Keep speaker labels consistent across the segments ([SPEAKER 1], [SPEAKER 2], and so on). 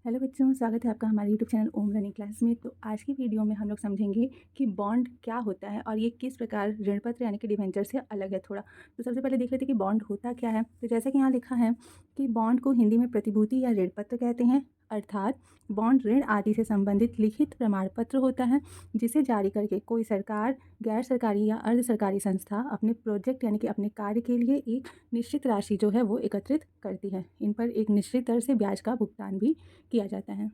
[SPEAKER 1] Hello बच्चों, स्वागत है आपका हमारे यूट्यूब चैनल ओम लर्निंग क्लास में। तो आज की वीडियो में हम लोग समझेंगे कि बॉन्ड क्या होता है और ये किस प्रकार ऋण पत्र यानी कि डिवेंचर से अलग है थोड़ा। तो सबसे पहले देख लेते हैं कि बॉन्ड होता क्या है। तो जैसा कि यहाँ लिखा है कि बॉन्ड को हिंदी में प्रतिभूति या ऋण पत्र कहते हैं, अर्थात बॉन्ड ऋण आदि से संबंधित लिखित प्रमाण पत्र होता है जिसे जारी करके कोई सरकार, गैर सरकारी या अर्ध सरकारी संस्था अपने प्रोजेक्ट यानी कि अपने कार्य के लिए एक निश्चित राशि जो है वो एकत्रित करती है। इन पर एक निश्चित दर से ब्याज का भुगतान भी किया जाता है।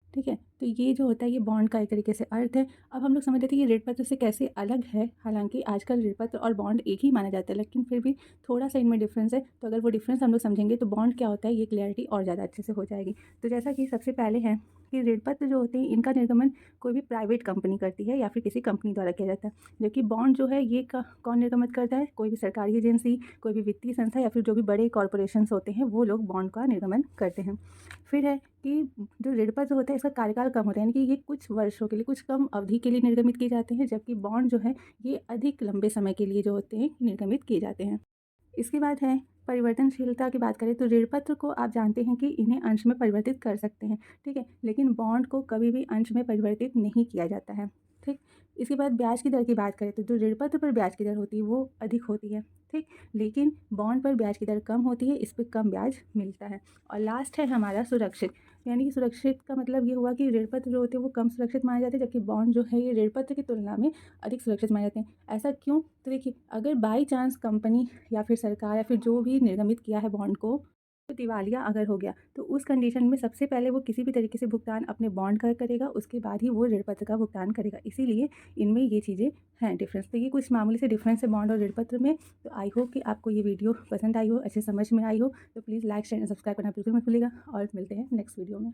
[SPEAKER 1] ठीक है, तो ये जो होता है ये बॉन्ड का एक तरीके से अर्थ है। अब हम लोग समझ लेते हैं कि ऋण पत्र से कैसे अलग है। हालांकि आजकल ऋण पत्र और बॉन्ड एक ही माना जाता है, लेकिन फिर भी थोड़ा सा इनमें डिफरेंस है। तो अगर वो डिफरेंस हम लोग समझेंगे तो बॉन्ड क्या होता है ये क्लियरिटी और ज़्यादा अच्छे से हो जाएगी। तो जैसा कि सबसे पहले है कि ऋण पत्र जो होते हैं इनका निर्गमन कोई भी प्राइवेट कंपनी करती है या फिर किसी कंपनी द्वारा किया जाता है, जबकि बॉन्ड जो है ये कौन निर्गमित करता है, कोई भी सरकारी एजेंसी, कोई भी वित्तीय संस्था या फिर जो भी बड़े कॉरपोरेशंस होते हैं वो लोग बॉन्ड का निर्गमन करते हैं। फिर है कि जो ऋण पत्र होता है इसका कार्यकाल कम होता है, यानी कि ये कुछ वर्षों के लिए, कुछ कम अवधि के लिए निर्गमित किए जाते हैं, जबकि बॉन्ड जो है ये अधिक लंबे समय के लिए जो होते हैं निर्गमित किए जाते हैं। इसके बाद है परिवर्तनशीलता की बात करें तो ऋण पत्र को आप जानते हैं कि इन्हें अंश में परिवर्तित कर सकते हैं, ठीक है, लेकिन बॉन्ड को कभी भी अंश में परिवर्तित नहीं किया जाता है। ठीक, इसके बाद ब्याज की दर की बात करें तो जो ऋण पत्र पर ब्याज की दर होती है वो अधिक होती है, ठीक, लेकिन बॉन्ड पर ब्याज की दर कम होती है, इस पर कम ब्याज मिलता है। और लास्ट है हमारा सुरक्षित, यानी कि सुरक्षित का मतलब ये हुआ कि ऋण पत्र जो होते हैं वो कम सुरक्षित माने जाते हैं, जबकि बॉन्ड जो है ये ऋण पत्र की तुलना में अधिक सुरक्षित माने जाते हैं। ऐसा क्यों? तो देखिए, अगर बाई चांस कंपनी या फिर सरकार या फिर जो भी निर्गमित किया है बॉन्ड को, तो दिवालिया अगर हो गया तो उस कंडीशन में सबसे पहले वो किसी भी तरीके से भुगतान अपने बॉन्ड का करेगा, उसके बाद ही वो ऋण पत्र का भुगतान करेगा। इसीलिए इनमें ये चीज़ें हैं डिफरेंस। तो ये कुछ मामूली से डिफरेंस है बॉन्ड और ऋण पत्र में। तो आई होप कि आपको ये वीडियो पसंद आई हो, अच्छे समझ में आई हो। तो please like share and subscribe करना बिल्कुल मत भूलिएगा और मिलते हैं नेक्स्ट वीडियो में।